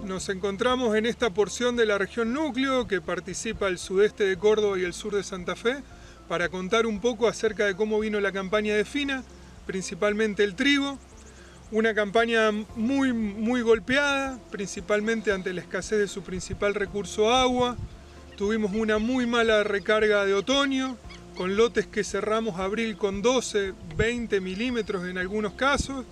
Nos encontramos en esta porción de la región núcleo que participa el sudeste de Córdoba y el sur de Santa Fe para contar un poco acerca de cómo vino la campaña de Fina, principalmente el trigo. Una campaña muy golpeada, principalmente ante la escasez de su principal recurso agua. Tuvimos una muy mala recarga de otoño, con lotes que cerramos abril con 12, 20 milímetros en algunos casos,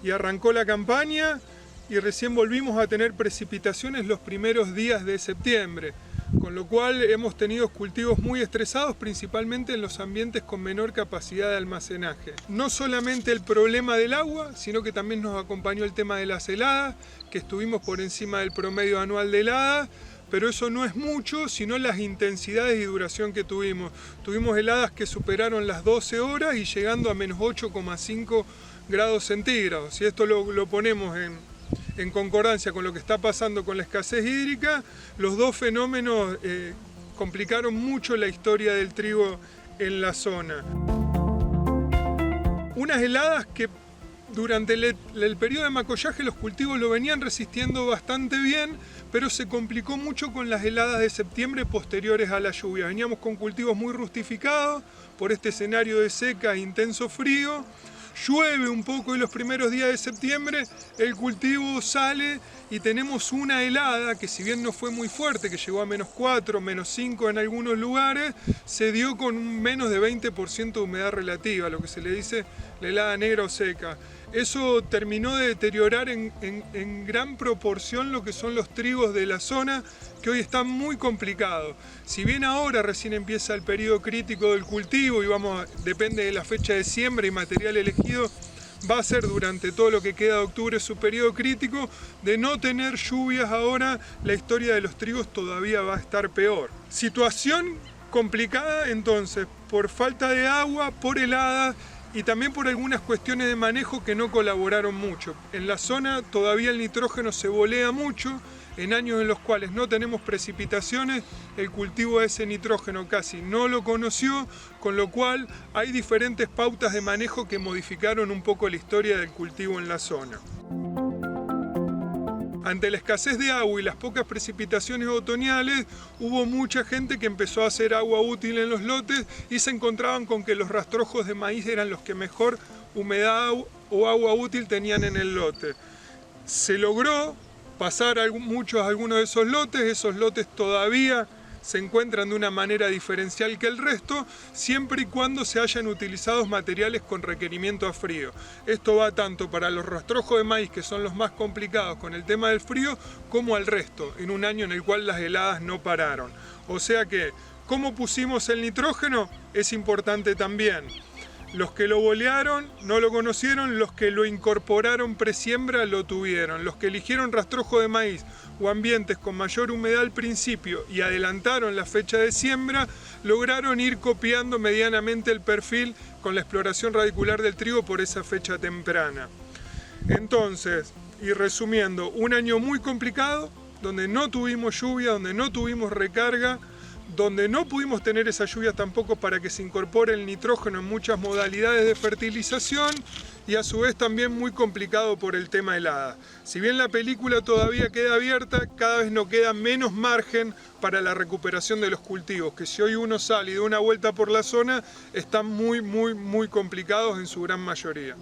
y arrancó la campaña y recién volvimos a tener precipitaciones los primeros días de septiembre, con lo cual hemos tenido cultivos muy estresados, principalmente en los ambientes con menor capacidad de almacenaje. No solamente el problema del agua, sino que también nos acompañó el tema de las heladas, que estuvimos por encima del promedio anual de heladas, pero eso no es mucho, sino las intensidades y duración que tuvimos. Tuvimos heladas que superaron las 12 horas y llegando a menos 8,5 grados centígrados. Si esto lo ponemos en concordancia con lo que está pasando con la escasez hídrica, los dos fenómenos complicaron mucho la historia del trigo en la zona. Unas heladas que durante el periodo de macollaje los cultivos lo venían resistiendo bastante bien, pero se complicó mucho con las heladas de septiembre posteriores a la lluvia. Veníamos con cultivos muy rustificados por este escenario de seca e intenso frío. Llueve un poco en los primeros días de septiembre, el cultivo sale y tenemos una helada que, si bien no fue muy fuerte, que llegó a menos 4, menos 5 en algunos lugares, se dio con un menos de 20% de humedad relativa, lo que se le dice la helada negra o seca. Eso terminó de deteriorar en gran proporción lo que son los trigos de la zona, que hoy están muy complicados. Si bien ahora recién empieza el periodo crítico del cultivo y depende de la fecha de siembra y material elegido, va a ser durante todo lo que queda de octubre su periodo crítico. De no tener lluvias ahora, la historia de los trigos todavía va a estar peor. Situación complicada entonces, por falta de agua, por heladas, y también por algunas cuestiones de manejo que no colaboraron mucho. En la zona todavía el nitrógeno se volea mucho. En años en los cuales no tenemos precipitaciones, el cultivo de ese nitrógeno casi no lo conoció, con lo cual hay diferentes pautas de manejo que modificaron un poco la historia del cultivo en la zona. Ante la escasez de agua y las pocas precipitaciones otoñales, hubo mucha gente que empezó a hacer agua útil en los lotes y se encontraban con que los rastrojos de maíz eran los que mejor humedad o agua útil tenían en el lote. Se logró pasar algunos de esos lotes todavía se encuentran de una manera diferencial que el resto, siempre y cuando se hayan utilizado materiales con requerimiento a frío. Esto va tanto para los rastrojos de maíz, que son los más complicados con el tema del frío, como al resto, en un año en el cual las heladas no pararon. O sea que, ¿cómo pusimos el nitrógeno? Es importante también. Los que lo bolearon no lo conocieron, los que lo incorporaron presiembra lo tuvieron. Los que eligieron rastrojo de maíz o ambientes con mayor humedad al principio y adelantaron la fecha de siembra, lograron ir copiando medianamente el perfil con la exploración radicular del trigo por esa fecha temprana. Entonces, y resumiendo, un año muy complicado, donde no tuvimos lluvia, donde no tuvimos recarga, donde no pudimos tener esa lluvia tampoco para que se incorpore el nitrógeno en muchas modalidades de fertilización, y a su vez también muy complicado por el tema helada. Si bien la película todavía queda abierta, cada vez nos queda menos margen para la recuperación de los cultivos, que si hoy uno sale y da una vuelta por la zona, están muy complicados en su gran mayoría.